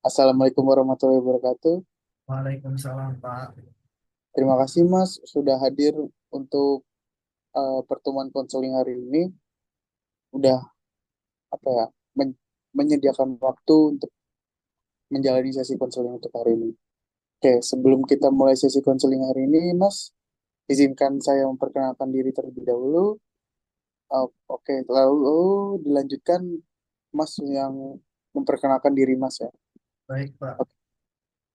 Assalamualaikum warahmatullahi wabarakatuh. Waalaikumsalam, Pak. Terima kasih Mas sudah hadir untuk pertemuan konseling hari ini. Udah apa ya men- menyediakan waktu untuk menjalani sesi konseling untuk hari ini. Oke, sebelum kita mulai sesi konseling hari ini, Mas, izinkan saya memperkenalkan diri terlebih dahulu. Oke, lalu dilanjutkan Mas yang memperkenalkan diri Mas ya. Baik, Pak. Oke,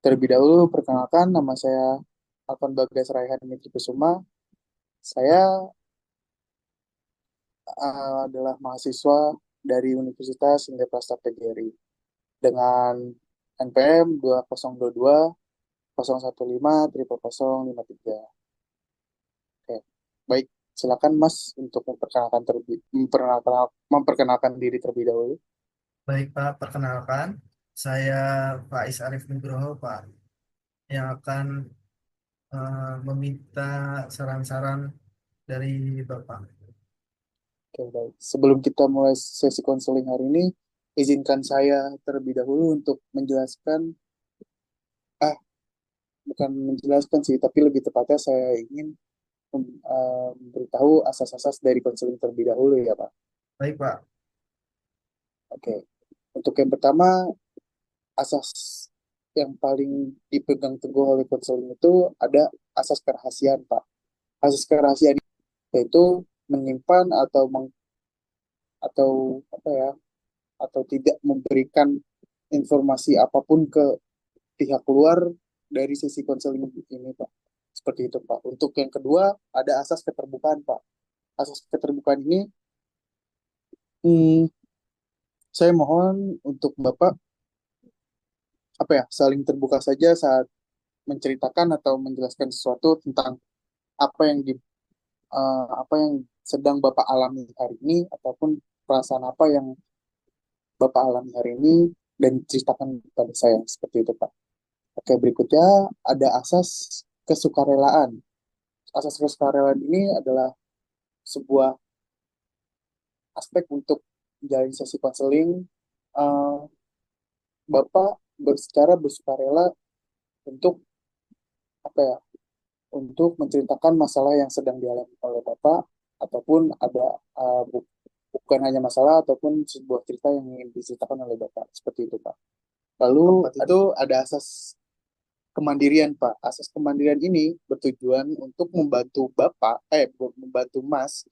terlebih dahulu perkenalkan nama saya Alvan Bagas Raihan Nitri Kusuma. Saya adalah mahasiswa dari Universitas Indah Prasta PGRI dengan NPM 2022 015 0053. Oke, baik. Silakan Mas untuk memperkenalkan diri terlebih dahulu. Baik, Pak. Perkenalkan, saya Faiz Arif Nugroho, Pak, yang akan meminta saran-saran dari Bapak. Oke, baik. Sebelum kita mulai sesi konseling hari ini, izinkan saya terlebih dahulu untuk menjelaskan, ah, bukan menjelaskan sih, tapi lebih tepatnya saya ingin memberitahu asas-asas dari konseling terlebih dahulu ya, Pak. Baik, Pak. Oke, untuk yang pertama, asas yang paling dipegang teguh oleh konseling itu ada asas kerahasiaan, Pak. Asas kerahasiaan yaitu menyimpan atau apa ya, atau tidak memberikan informasi apapun ke pihak luar dari sesi konseling ini, Pak. Seperti itu, Pak. Untuk yang kedua, ada asas keterbukaan, Pak. Asas keterbukaan ini, hmm, saya mohon untuk Bapak apa ya, saling terbuka saja saat menceritakan atau menjelaskan sesuatu tentang apa yang apa yang sedang Bapak alami hari ini ataupun perasaan apa yang Bapak alami hari ini dan ceritakan kepada saya seperti itu, Pak. Oke, berikutnya ada asas kesukarelaan. Asas kesukarelaan ini adalah sebuah aspek untuk menjalani sesi konseling. Eh, Bapak secara bersukarela untuk apa ya, untuk menceritakan masalah yang sedang dialami oleh Bapak ataupun ada bukan hanya masalah ataupun sebuah cerita yang ingin diceritakan oleh Bapak seperti itu, Pak. Lalu keempat itu ada asas kemandirian, Pak. Asas kemandirian ini bertujuan untuk membantu Bapak membantu Mas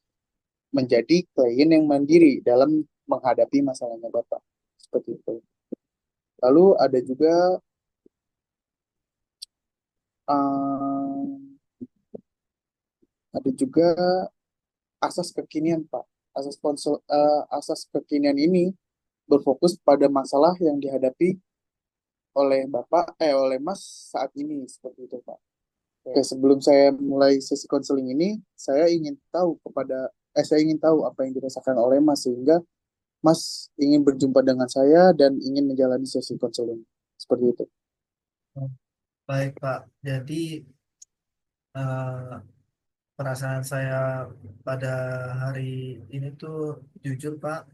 menjadi klien yang mandiri dalam menghadapi masalahnya Bapak seperti itu. Lalu ada juga um, ada juga asas kekinian, Pak. Asas kekinian ini berfokus pada masalah yang dihadapi oleh Mas saat ini seperti itu, Pak. Oke, sebelum saya mulai sesi konseling ini, saya ingin tahu apa yang dirasakan oleh Mas sehingga Mas ingin berjumpa dengan saya dan ingin menjalani sesi konseling. Seperti itu. Baik, Pak. Jadi, eh, perasaan saya pada hari ini tuh jujur, Pak,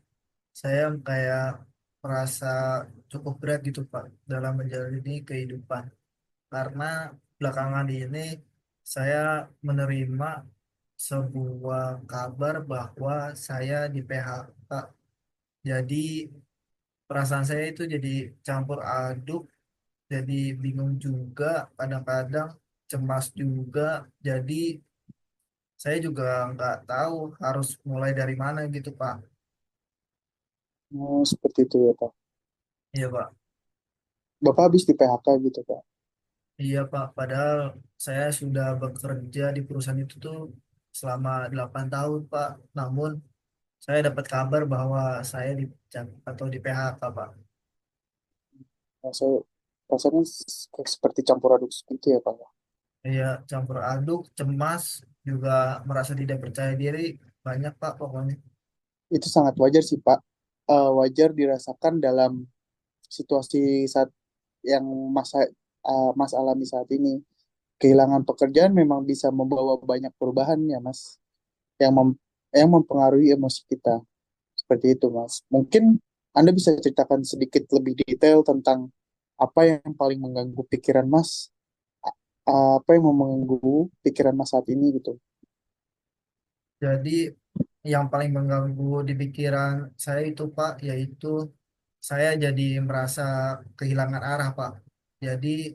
saya kayak merasa cukup berat gitu, Pak, dalam menjalani kehidupan. Karena belakangan ini saya menerima sebuah kabar bahwa saya di PHK. Jadi perasaan saya itu jadi campur aduk, jadi bingung juga, kadang-kadang cemas juga. Jadi saya juga nggak tahu harus mulai dari mana gitu, Pak. Oh, seperti itu ya, Pak. Iya, Pak. Bapak habis di PHK gitu, Pak. Iya, Pak. Padahal saya sudah bekerja di perusahaan itu tuh selama 8 tahun, Pak. Namun saya dapat kabar bahwa saya dipecat atau di PHK, Pak. Nah, saya rasanya seperti campur aduk seperti ya, Pak. Iya, campur aduk, cemas, juga merasa tidak percaya diri, banyak Pak pokoknya. Itu sangat wajar sih, Pak. Wajar dirasakan dalam situasi saat yang Mas alami saat ini. Kehilangan pekerjaan memang bisa membawa banyak perubahan ya, Mas, yang yang mempengaruhi emosi kita. Seperti itu, Mas. Mungkin Anda bisa ceritakan sedikit lebih detail tentang apa yang paling mengganggu pikiran Mas? Apa yang mau mengganggu pikiran Mas saat ini gitu? Jadi yang paling mengganggu di pikiran saya itu Pak, yaitu saya jadi merasa kehilangan arah Pak. Jadi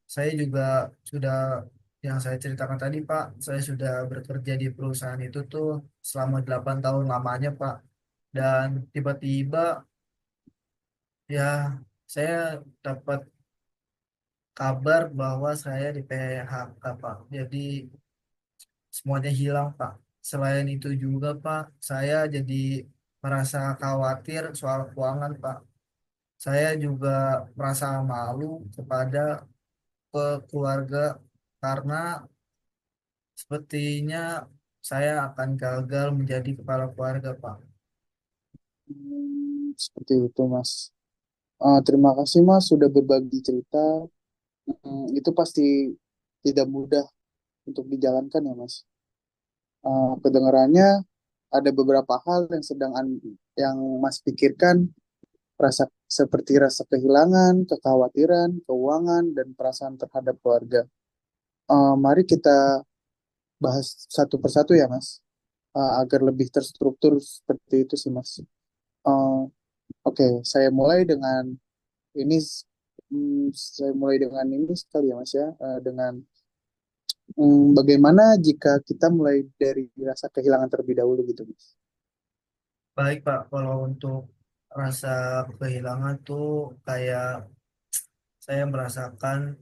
saya juga sudah yang saya ceritakan tadi Pak, saya sudah bekerja di perusahaan itu tuh selama 8 tahun lamanya Pak. Dan tiba-tiba ya saya dapat kabar bahwa saya di PHK Pak. Jadi semuanya hilang Pak. Selain itu juga Pak, saya jadi merasa khawatir soal keuangan Pak. Saya juga merasa malu kepada keluarga karena sepertinya saya akan gagal menjadi kepala keluarga Pak. Seperti itu Mas. Terima kasih Mas sudah berbagi cerita. Itu pasti tidak mudah untuk dijalankan ya Mas. Kedengarannya ada beberapa hal yang yang Mas pikirkan, seperti rasa kehilangan, kekhawatiran, keuangan, dan perasaan terhadap keluarga. Mari kita bahas satu persatu ya Mas, agar lebih terstruktur seperti itu sih Mas. Eh, Oke, saya mulai dengan ini. Saya mulai dengan ini sekali ya Mas ya, dengan bagaimana jika kita mulai dari rasa kehilangan terlebih dahulu gitu Mas. Baik Pak, kalau untuk rasa kehilangan tuh kayak saya merasakan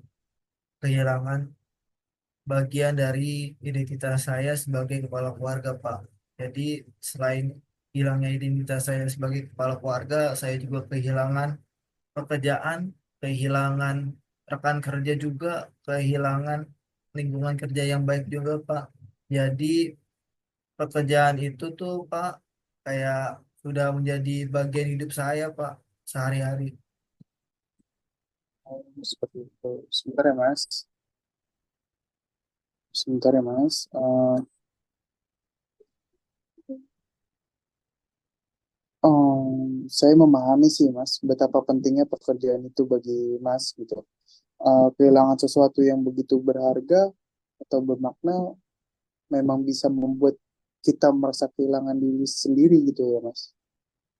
kehilangan bagian dari identitas saya sebagai kepala keluarga, Pak. Jadi selain hilangnya identitas saya sebagai kepala keluarga, saya juga kehilangan pekerjaan, kehilangan rekan kerja juga, kehilangan lingkungan kerja yang baik juga, Pak. Jadi pekerjaan itu tuh, Pak, kayak sudah menjadi bagian hidup saya, Pak, sehari-hari. Seperti itu. Sebentar ya Mas. Sebentar ya Mas. Saya memahami sih Mas, betapa pentingnya pekerjaan itu bagi Mas gitu. Kehilangan sesuatu yang begitu berharga atau bermakna memang bisa membuat kita merasa kehilangan diri sendiri gitu ya Mas.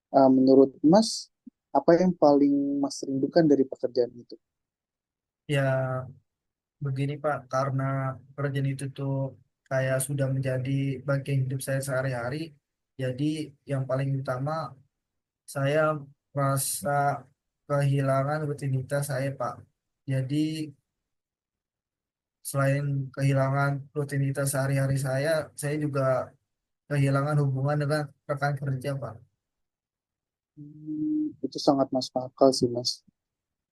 Menurut Mas, apa yang paling Mas rindukan dari pekerjaan itu? Ya, begini Pak, karena pekerjaan itu tuh kayak sudah menjadi bagian hidup saya sehari-hari. Jadi yang paling utama saya merasa kehilangan rutinitas saya Pak. Jadi selain kehilangan rutinitas sehari-hari saya juga kehilangan hubungan dengan rekan kerja Pak. Itu sangat masuk akal sih Mas.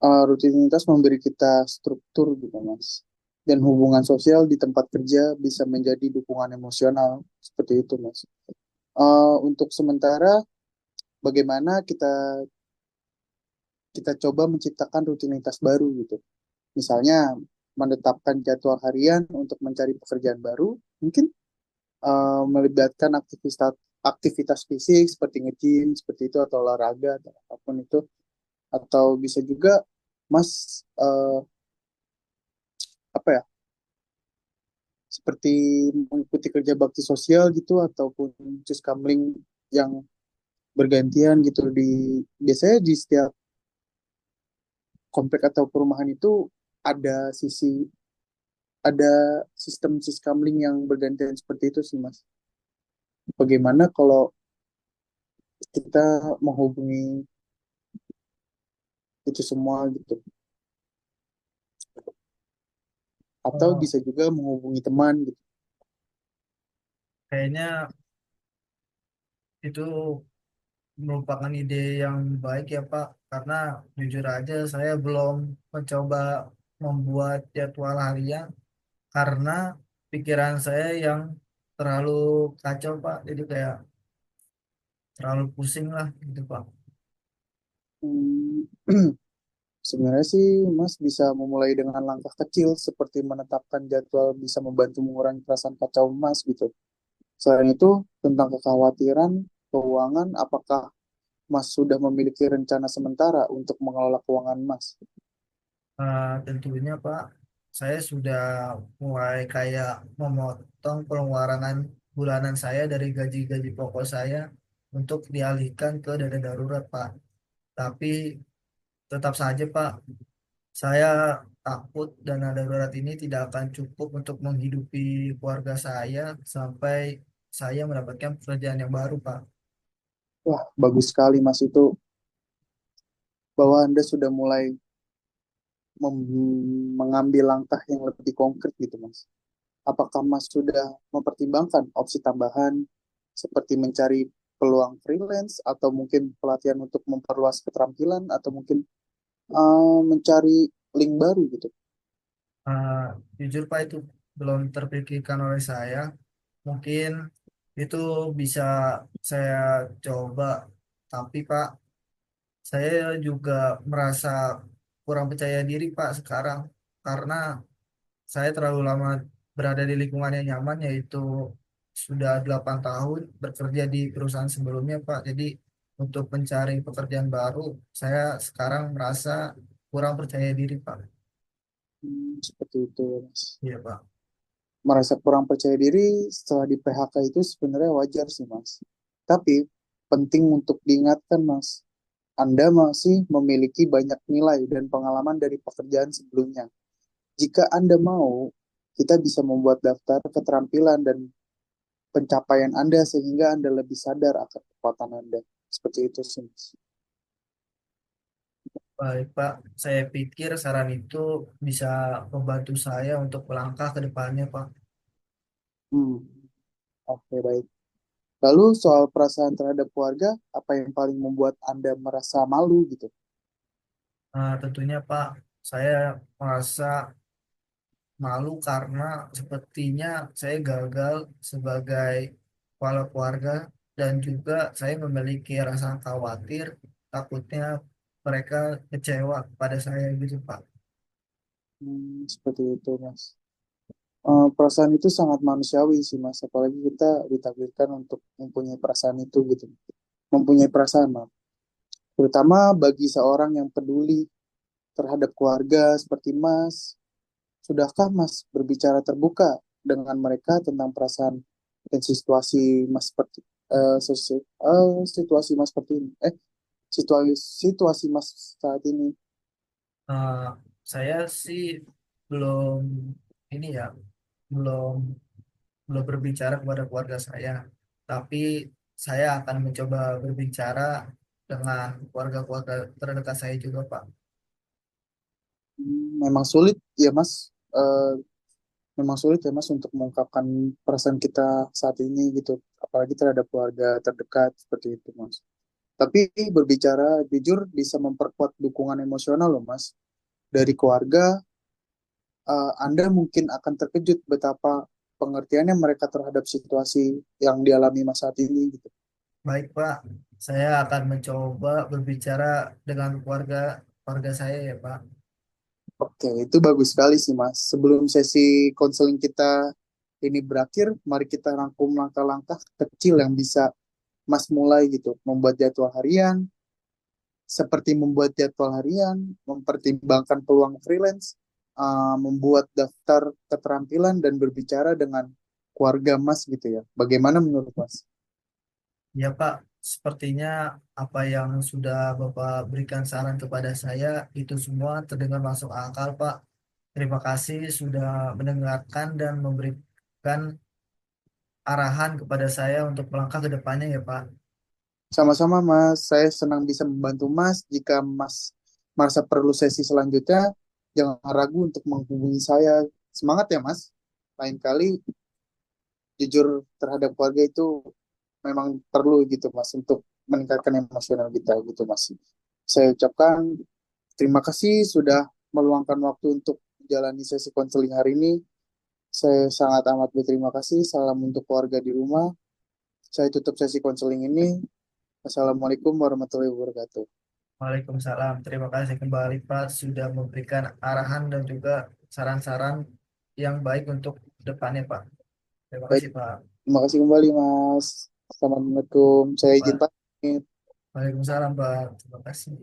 Rutinitas memberi kita struktur gitu Mas. Dan hubungan sosial di tempat kerja bisa menjadi dukungan emosional seperti itu Mas. Untuk sementara, bagaimana kita kita coba menciptakan rutinitas baru gitu. Misalnya menetapkan jadwal harian untuk mencari pekerjaan baru, mungkin melibatkan aktivitas fisik seperti nge-gym seperti itu atau olahraga atau apapun itu, atau bisa juga Mas apa ya, seperti mengikuti kerja bakti sosial gitu ataupun kamling yang bergantian gitu biasanya di setiap komplek atau perumahan itu ada ada sistem siskamling yang bergantian seperti itu sih Mas. Bagaimana kalau kita menghubungi itu semua gitu, atau Oh, bisa juga menghubungi teman gitu. kayaknya itu merupakan ide yang baik ya Pak, karena jujur aja saya belum mencoba membuat jadwal harian karena pikiran saya yang terlalu kacau Pak, jadi kayak terlalu pusing lah gitu Pak. Hmm, Sebenarnya sih Mas bisa memulai dengan langkah kecil seperti menetapkan jadwal bisa membantu mengurangi perasaan kacau Mas gitu. Selain itu, tentang kekhawatiran keuangan, apakah Mas sudah memiliki rencana sementara untuk mengelola keuangan Mas? Tentunya Pak, saya sudah mulai kayak memotong pengeluaran bulanan saya dari gaji-gaji pokok saya untuk dialihkan ke dana darurat Pak. Tapi tetap saja Pak, saya takut dana darurat ini tidak akan cukup untuk menghidupi keluarga saya sampai saya mendapatkan pekerjaan yang baru Pak. Wah, bagus sekali Mas itu bahwa Anda sudah mulai mengambil langkah yang lebih konkret gitu Mas. Apakah Mas sudah mempertimbangkan opsi tambahan seperti mencari peluang freelance atau mungkin pelatihan untuk memperluas keterampilan atau mungkin mencari link baru gitu? Ah, Jujur Pak, itu belum terpikirkan oleh saya. Mungkin itu bisa saya coba, tapi Pak, saya juga merasa kurang percaya diri Pak sekarang karena saya terlalu lama berada di lingkungan yang nyaman, yaitu sudah 8 tahun bekerja di perusahaan sebelumnya Pak. Jadi untuk mencari pekerjaan baru, saya sekarang merasa kurang percaya diri Pak. Seperti itu, Mas. Iya Pak. Merasa kurang percaya diri setelah di PHK itu sebenarnya wajar sih, Mas. Tapi penting untuk diingatkan, Mas, Anda masih memiliki banyak nilai dan pengalaman dari pekerjaan sebelumnya. Jika Anda mau, kita bisa membuat daftar keterampilan dan pencapaian Anda sehingga Anda lebih sadar akan kekuatan Anda. Seperti itu sih, Mas. Baik, Pak. Saya pikir saran itu bisa membantu saya untuk melangkah ke depannya, Pak. Hmm, oke, baik. Lalu soal perasaan terhadap keluarga, apa yang paling membuat Anda merasa malu gitu? Tentunya, Pak, saya merasa malu karena sepertinya saya gagal sebagai kepala keluarga dan juga saya memiliki rasa khawatir, takutnya mereka kecewa pada saya gitu, Pak. Seperti itu, Mas. Perasaan itu sangat manusiawi sih, Mas. Apalagi kita ditakdirkan untuk mempunyai perasaan itu gitu. Mempunyai perasaan, Mas. Terutama bagi seorang yang peduli terhadap keluarga seperti Mas. Sudahkah Mas berbicara terbuka dengan mereka tentang perasaan dan situasi Mas seperti situasi Mas seperti ini? Situasi Mas saat ini. Eh, saya sih belum ini ya, belum belum berbicara kepada keluarga saya, tapi saya akan mencoba berbicara dengan keluarga-keluarga terdekat saya juga, Pak. Memang sulit ya Mas. Memang sulit ya Mas untuk mengungkapkan perasaan kita saat ini gitu. Apalagi terhadap keluarga terdekat seperti itu Mas. Tapi berbicara jujur bisa memperkuat dukungan emosional loh Mas. Dari keluarga, Anda mungkin akan terkejut betapa pengertiannya mereka terhadap situasi yang dialami Mas saat ini gitu. Baik, Pak. Saya akan mencoba berbicara dengan keluarga keluarga saya ya, Pak. Oke, itu bagus sekali sih Mas. Sebelum sesi konseling kita ini berakhir, mari kita rangkum langkah-langkah kecil yang bisa Mas mulai gitu. Membuat jadwal harian, seperti membuat jadwal harian, mempertimbangkan peluang freelance, membuat daftar keterampilan dan berbicara dengan keluarga Mas gitu ya. Bagaimana menurut Mas? Ya, Pak. Sepertinya apa yang sudah Bapak berikan saran kepada saya itu semua terdengar masuk akal, Pak. Terima kasih sudah mendengarkan dan memberikan arahan kepada saya untuk melangkah ke depannya ya, Pak. Sama-sama Mas, saya senang bisa membantu Mas. Jika Mas merasa perlu sesi selanjutnya, jangan ragu untuk menghubungi saya. Semangat ya Mas. Lain kali jujur terhadap keluarga itu memang perlu gitu Mas untuk meningkatkan emosional kita gitu Mas. Saya ucapkan terima kasih sudah meluangkan waktu untuk menjalani sesi konseling hari ini. Saya sangat amat berterima kasih. Salam untuk keluarga di rumah. Saya tutup sesi konseling ini. Assalamualaikum warahmatullahi wabarakatuh. Waalaikumsalam. Terima kasih kembali Pak sudah memberikan arahan dan juga saran-saran yang baik untuk depannya Pak. Terima Baik, kasih Pak. terima kasih kembali Mas. Assalamualaikum. Saya izin Pak. pamit. Waalaikumsalam Pak. Terima kasih.